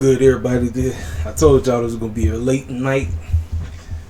Good, everybody. I told y'all it was going to be a late night,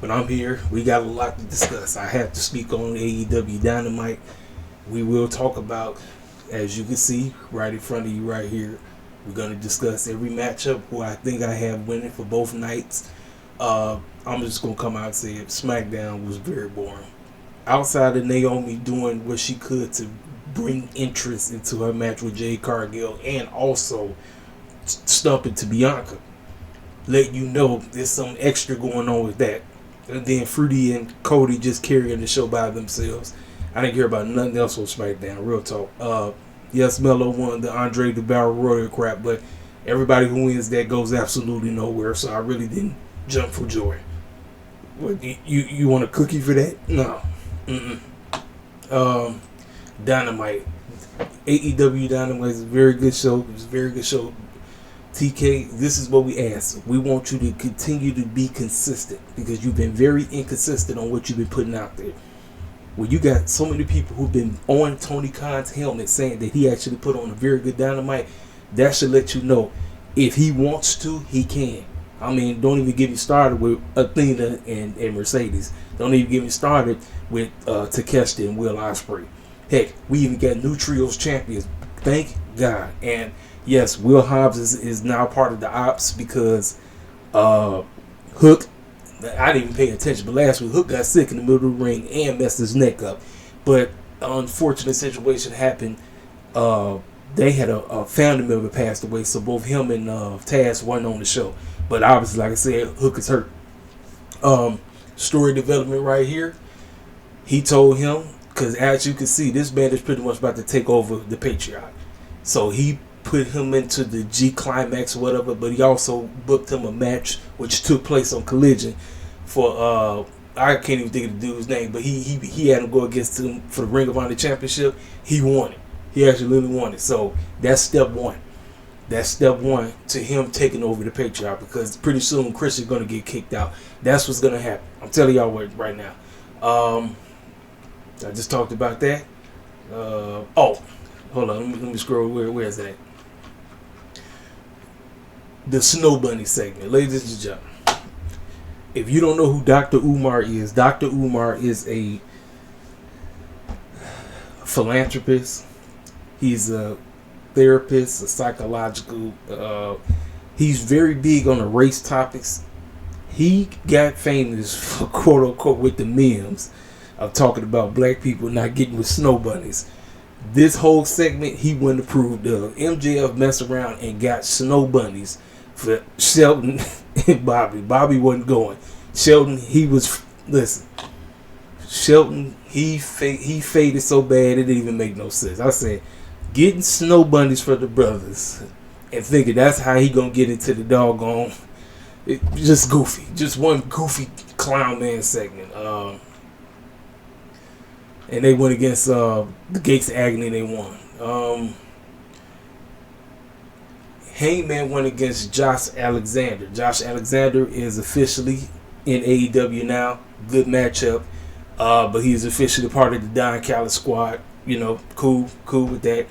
but I'm here. We got a lot to discuss. I have to speak on AEW Dynamite. We will talk about, as you can see right in front of you right here, we're going to discuss every matchup who I think I have winning for both nights. I'm just going to come out and say it. SmackDown was very boring. Outside of Naomi doing what she could to bring interest into her match with Jade Cargill and also stumping to Bianca, let you know there's some extra going on with that. And then Fruity and Cody just carrying the show by themselves. I didn't care about nothing else on SmackDown. Real talk. Yes, Melo won the Andre the Battle Royal crap, but everybody who wins that goes absolutely nowhere. So I really didn't jump for joy. What, you want a cookie for that? No. Dynamite. AEW Dynamite is a very good show. It was a very good show. TK, this is what we ask. We want you to continue to be consistent because you've been very inconsistent on what you've been putting out there. Well, you got so many people who've been on Tony Khan's helmet saying that he actually put on a very good Dynamite. That should let you know if he wants to, he can. I mean, don't even get me started with Athena and Mercedes. Don't even get me started with Takeshita and Will Ospreay. Heck, we even got new trios champions. Thank God. And yes, Will Hobbs is now part of the ops because Hook, I didn't even pay attention, but last week Hook got sick in the middle of the ring and messed his neck up. But an unfortunate situation happened. They had a family member passed away, so both him and Taz weren't on the show. But obviously, like I said, Hook is hurt. Story development right here. He told him, because as you can see, this man is pretty much about to take over the Patriot. So he put him into the G Climax or whatever, but he also booked him a match which took place on Collision for I can't even think of the dude's name, but he had him go against him for the Ring of Honor Championship. He won it. He actually literally won it. So that's step one. That's step one to him taking over the Patriot, because pretty soon Chris is going to get kicked out. That's what's going to happen. I'm telling y'all right now. I just talked about that. Hold on. Let me scroll. Where is that? The Snow Bunny segment. Ladies and gentlemen, if you don't know who Dr. Umar is a philanthropist. He's a therapist, a psychological. He's very big on the race topics. He got famous for quote unquote with the memes of talking about black people not getting with snow bunnies. This whole segment he wouldn't approve of. MJF messed around and got snow bunnies for Shelton and Bobby. Bobby wasn't going. Shelton, Shelton, he faded so bad it didn't even make no sense. I said, getting snow bunnies for the brothers and thinking that's how he gonna get into the doggone. Just goofy. Just one goofy clown man segment. And they went against the Gates of Agony. They won. Hangman went against Josh Alexander. Josh Alexander is officially in AEW now. Good matchup. But he's officially part of the Don Callis squad. You know, cool with that.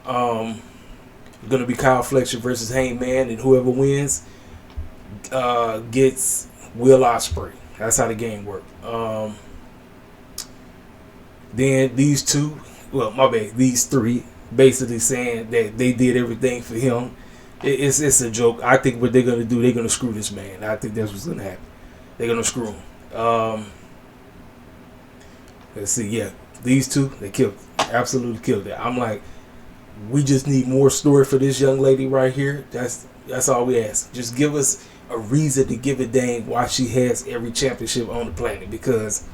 Gonna be Kyle Fletcher versus Hangman, and whoever wins gets Will Ospreay. That's how the game works. Then these three basically saying that they did everything for him. It's a joke. I think what they're gonna do, they're gonna screw this man. I think that's what's gonna happen. They're gonna screw him. Let's see. Yeah, these two, they killed it. Absolutely killed it. I'm like, we just need more story for this young lady right here. That's all we ask. Just give us a reason to give a dang why she has every championship on the planet. Because,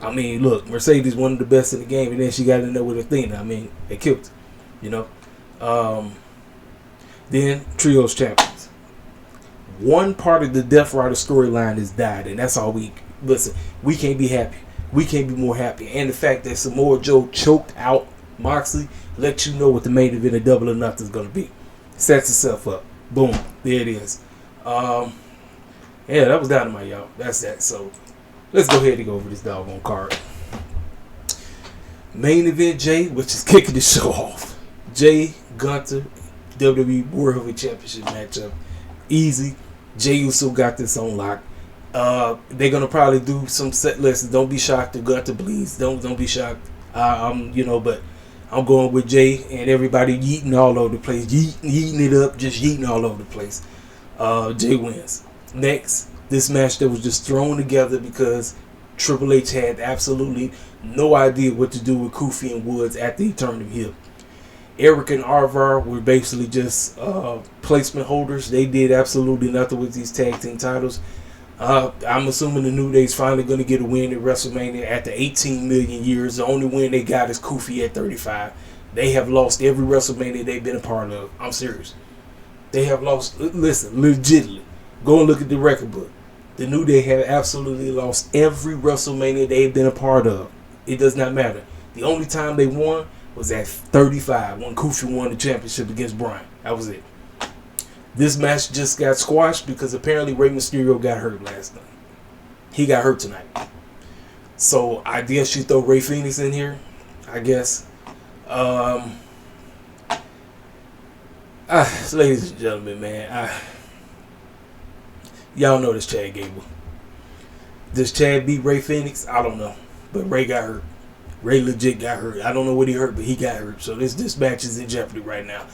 I mean, look, Mercedes one of the best in the game, and then she got in there with Athena. I mean, they killed it, you know. Then trios champions. One part of the Death Rider storyline has died, and that's all we listen. We can't be happy. We can't be more happy. And the fact that Samoa Joe choked out Moxley let you know what the main event of Double or Nothing is going to be. Sets itself up. Boom. There it is. Yeah, that was Dynamite, y'all. That's that. So let's go ahead and go over this doggone card. Main event, Jay, which is kicking the show off. Jay, Gunter, WWE World Heavyweight Championship matchup. Easy. Jey Uso got this on lock. They're gonna probably do some set lists. Don't be shocked. They're going to bleeds. Don't be shocked. But I'm going with Jey and everybody yeeting all over the place. Yeeting it up, just yeeting all over the place. Jey wins. Next, this match that was just thrown together because Triple H had absolutely no idea what to do with Kofi and Woods after he turned him heel. Eric and Arvar were basically just placement holders. They did absolutely nothing with these tag team titles. I'm assuming the New Day's finally going to get a win at WrestleMania after 18 million years. The only win they got is Kofi at 35. They have lost every WrestleMania they've been a part of. I'm serious. They have lost, listen, legitimately. Go and look at the record book. The New Day have absolutely lost every WrestleMania they've been a part of. It does not matter. The only time they won was at 35 when Kofi won the championship against Bryan. That was it. This match just got squashed because apparently Rey Mysterio got hurt last night. He got hurt tonight. So I guess you throw Rey Fenix in here. I guess. Ladies and gentlemen, man. Y'all know this Chad Gable. Does Chad beat Rey Fenix? I don't know. But Rey got hurt. Rey legit got hurt. I don't know what he hurt, but he got hurt. So this match is in jeopardy right now.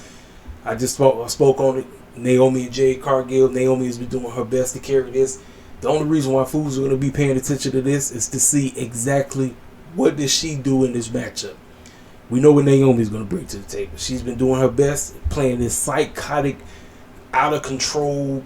I spoke on it. Naomi and Jade Cargill. Naomi has been doing her best to carry this. The only reason why fools are going to be paying attention to this is to see exactly what does she do in this matchup. We know what Naomi is going to bring to the table. She's been doing her best, playing this psychotic, out of control,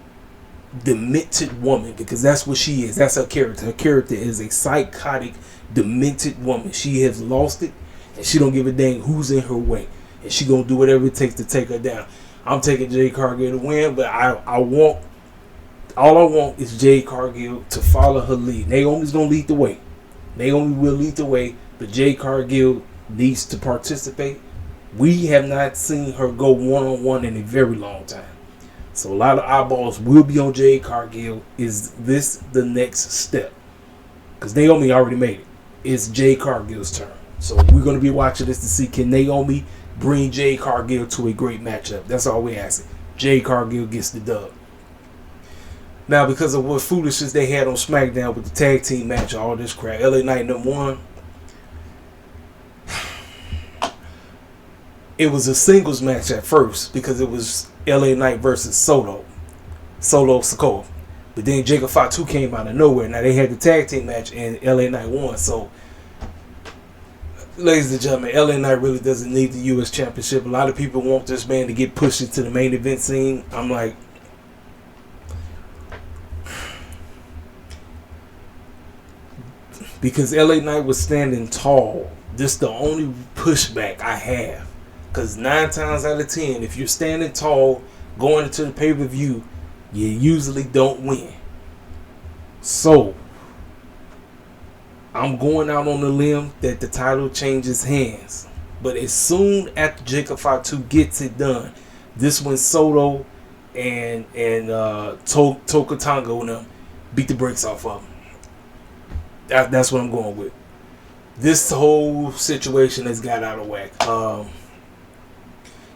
demented woman, because that's what she is. That's her character. Her character is a psychotic, demented woman. She has lost it, and she don't give a dang who's in her way, and she gonna do whatever it takes to take her down. I'm taking Jade Cargill to win, but all I want is Jade Cargill to follow her lead. Naomi's gonna lead the way. Naomi will lead the way, but Jade Cargill needs to participate. We have not seen her go one-on-one in a very long time. So a lot of eyeballs will be on Jade Cargill. Is this the next step? Because Naomi already made it. It's Jade Cargill's turn. So we're going to be watching this to see, can Naomi bring Jade Cargill to a great matchup? That's all we're asking. Jade Cargill gets the dub. Now, because of what foolishness they had on SmackDown with the tag team match, all this crap, LA Knight #1, it was a singles match at first because it was LA Knight versus Solo Sikoa. But then Jacob Fatu came out of nowhere. Now they had the tag team match and LA Knight won. So, ladies and gentlemen, LA Knight really doesn't need the U.S. Championship. A lot of people want this man to get pushed into the main event scene. I'm like, because LA Knight was standing tall. This is the only pushback I have. Because 9 times out of 10, if you're standing tall going into the pay-per-view, you usually don't win. So, I'm going out on the limb that the title changes hands. But as soon after Jacob Fatu gets it done, this when Soto and Toka Tonga and them beat the brakes off of him. That's what I'm going with. This whole situation has got out of whack.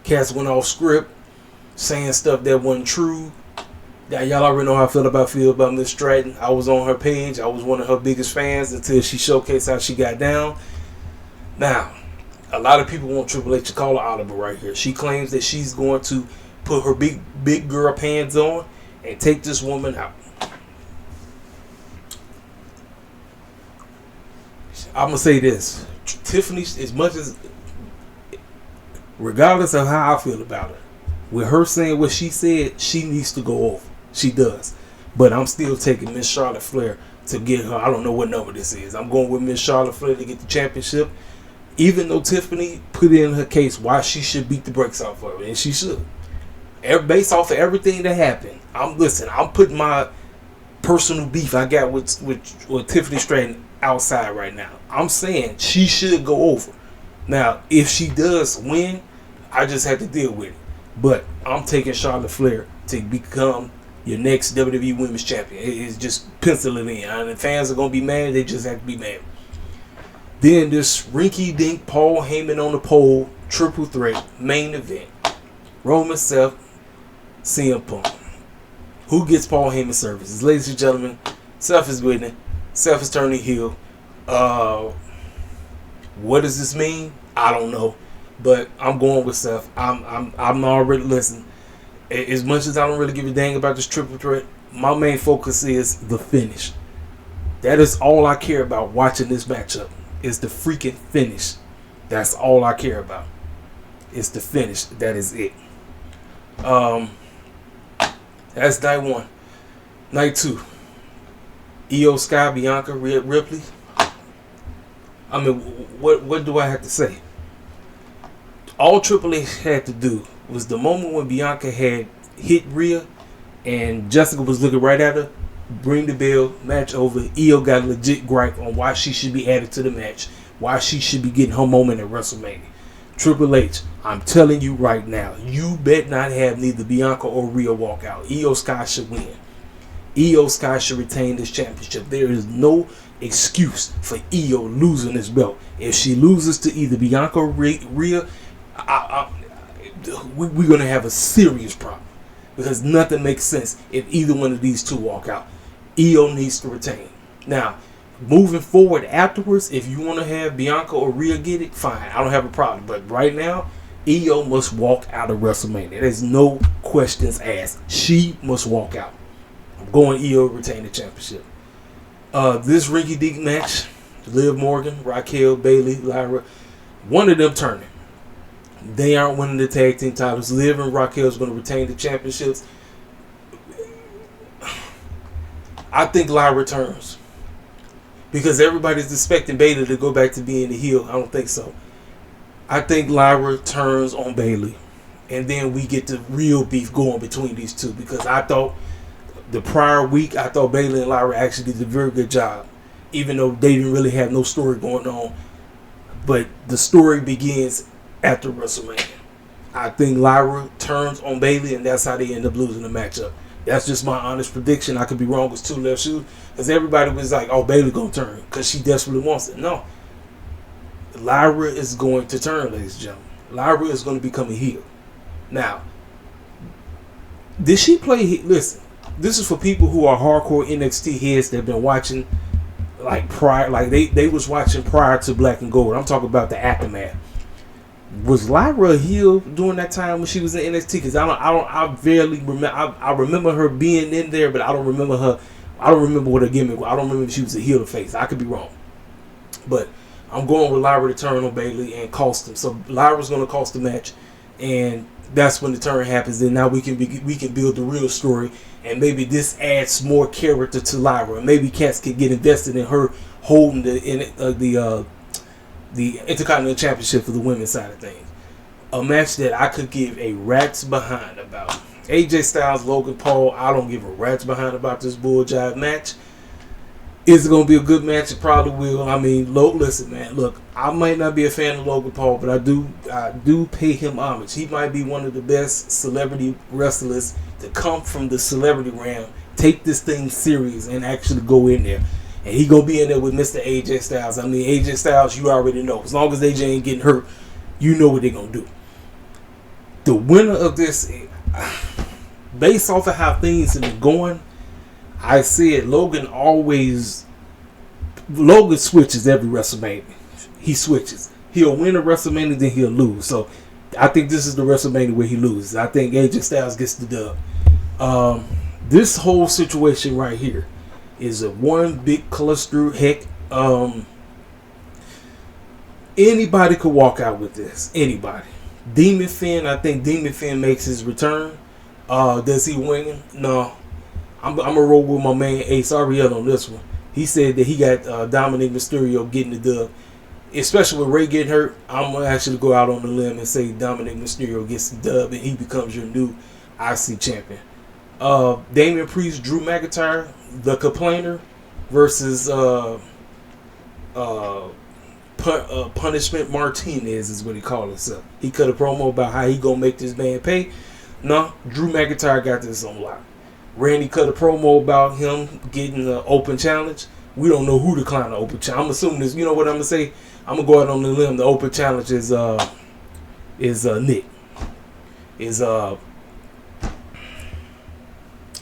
Cats went off script, saying stuff that wasn't true. Now, y'all already know how I feel about Miss Stratton. I was on her page. I was one of her biggest fans until she showcased how she got down. Now, a lot of people want Triple H to call her audible right here. She claims that she's going to put her big girl pants on and take this woman out. I'm going to say this. Tiffany, as much as, regardless of how I feel about her, with her saying what she said, she needs to go over. She does. But I'm still taking Miss Charlotte Flair to get her. I don't know what number this is. I'm going with Miss Charlotte Flair to get the championship. Even though Tiffany put in her case why she should beat the brakes off of her. And she should. Based off of everything that happened. I'm putting my personal beef I got with Tiffany Stratton outside right now. I'm saying she should go over. Now, if she does win, I just have to deal with it. But I'm taking Charlotte Flair to become your next WWE Women's Champion. It's just pencil it in. And the fans are going to be mad. They just have to be mad. Then this rinky-dink Paul Heyman on the pole triple threat main event. Roman, Seth, CM Punk. Who gets Paul Heyman services? Ladies and gentlemen, Seth is winning. Seth is turning heel. What does this mean? I don't know, but I'm going with Seth. I'm already listening. As much as I don't really give a dang about this triple threat, my main focus is the finish. That is all I care about watching this matchup. Is the freaking finish. That's all I care about. It's the finish. That is it. That's night 1. Night 2. Io Sky, Bianca, Rhea Ripley. I mean, what do I have to say? All Triple H had to do was the moment when Bianca had hit Rhea and Jessica was looking right at her, bring the bell, match over. Io got a legit gripe on why she should be added to the match, why she should be getting her moment at WrestleMania. Triple H, I'm telling you right now, you bet not have neither Bianca or Rhea walk out. Io Sky should win. Io Sky should retain this championship. There is no excuse for Io losing this belt. If she loses to either Bianca or Rhea, we're going to have a serious problem. Because nothing makes sense if either one of these two walk out. Io needs to retain. Now, moving forward afterwards, if you want to have Bianca or Rhea get it, fine. I don't have a problem. But right now, Io must walk out of WrestleMania. There's no questions asked. She must walk out. I'm going Io retain the championship. This rinky-dink match, Liv Morgan, Raquel, Bayley, Lyra, one of them turning. They aren't winning the tag team titles. Liv and Raquel is going to retain the championships. I think Lyra returns. Because everybody's expecting Bayley to go back to being the heel. I don't think so. I think Lyra turns on Bayley. And then we get the real beef going between these two. Because I thought the prior week, I thought Bayley and Lyra actually did a very good job. Even though they didn't really have no story going on. But the story begins after WrestleMania. I think Lyra turns on Bayley, and that's how they end up losing the matchup. That's just my honest prediction. I could be wrong with two left shoes. Because everybody was like, oh, Bayley going to turn. Because she desperately wants it. No. Lyra is going to turn, ladies and gentlemen. Lyra is going to become a heel. Now, did she play... Listen, this is for people who are hardcore NXT heads that have been watching like prior... Like they was watching prior to Black and Gold. I'm talking about the aftermath. Was Lyra a heel during that time when she was in NXT? Because I barely remember. I remember her being in there, but I don't remember her. I don't remember what her gimmick was. I don't remember if she was a heel or face. I could be wrong, but I'm going with Lyra to turn on Bayley and cost him. So Lyra's going to cost the match, and that's when the turn happens. And now we can build the real story, and maybe this adds more character to Lyra. Maybe cats can get invested in her holding the Intercontinental Championship for the women's side of things. A match that I could give a rat's behind about. AJ Styles, Logan Paul, I don't give a rat's behind about this bull jive match. Is it going to be a good match? It probably will. I mean, listen, man. Look, I might not be a fan of Logan Paul, but I do pay him homage. He might be one of the best celebrity wrestlers to come from the celebrity realm, take this thing serious, and actually go in there. And he gonna be in there with Mr. AJ Styles. I mean, AJ Styles, you already know. As long as AJ ain't getting hurt, you know what they're gonna do. The winner of this, based off of how things have been going, I said Logan switches every WrestleMania. He switches. He'll win a WrestleMania, then he'll lose. So I think this is the WrestleMania where he loses. I think AJ Styles gets the dub. This whole situation right here is a one big cluster. Heck, anybody could walk out with this. Anybody. Demon Finn, I think Demon Finn makes his return. Does he win? No. I'm gonna roll with my man Ace Ariel on this one. He said that he got Dominic Mysterio getting the dub. Especially with Ray getting hurt, I'm gonna actually go out on the limb and say Dominic Mysterio gets the dub and he becomes your new IC champion. Damian Priest, Drew McIntyre, the Complainer versus Punishment Martinez is what he called himself. He cut a promo about how he gonna make this man pay. No, Drew McIntyre got this on lock. Randy cut a promo about him getting the open challenge. We don't know who declined the open challenge. I'm assuming this. You know what I'm gonna say? I'm gonna go out on the limb. The open challenge is Nick. is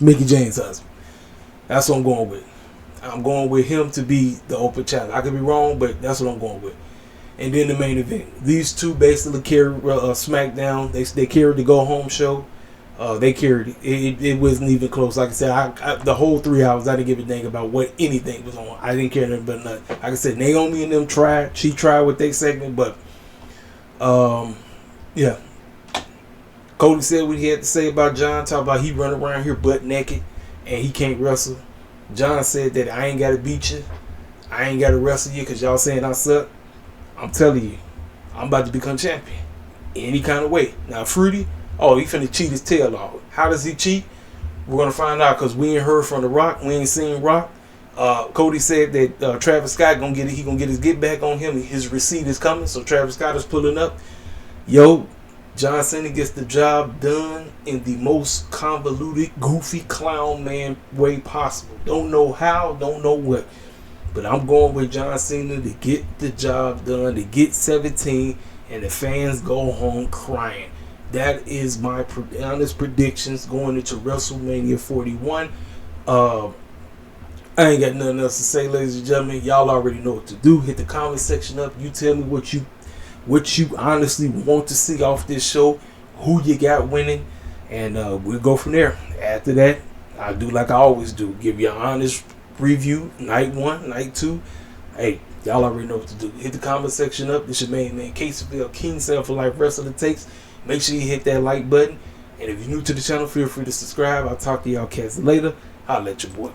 Mickey James' husband. That's what I'm going with. I'm going with him to be the open challenge. I could be wrong, but that's what I'm going with. And then the main event. These two basically carried SmackDown. They carried the go home show. They carried it. It wasn't even close. Like I said, the whole 3 hours, I didn't give a dang about what anything was on. I didn't care nothing but nothing. Like I said, Naomi and them tried. She tried with their segment, but yeah. Cody said what he had to say about John. Talk about he run around here butt naked and he can't wrestle. John said that I ain't got to beat you. I ain't got to wrestle you because y'all saying I suck. I'm telling you, I'm about to become champion. Any kind of way. Now, Fruity, he finna cheat his tail off. How does he cheat? We're going to find out because we ain't heard from The Rock. We ain't seen Rock. Cody said that Travis Scott gonna get it. He gonna get his get back on him. His receipt is coming, so Travis Scott is pulling up. Yo, John Cena gets the job done in the most convoluted, goofy clown man way possible. Don't know how, don't know what. But I'm going with John Cena to get the job done, to get 17, and the fans go home crying. That is my honest predictions going into WrestleMania 41. I ain't got nothing else to say, ladies and gentlemen. Y'all already know what to do. Hit the comment section up. You tell me what you honestly want to see off this show, who you got winning, and we'll go from there. After that, I'll do like I always do. Give you an honest review, night 1, night 2. Hey, y'all already know what to do. Hit the comment section up. This your main man, Caseyville, King Self for Life Wrestling Takes. Make sure you hit that like button. And if you're new to the channel, feel free to subscribe. I'll talk to y'all cats later. I'll let your boy.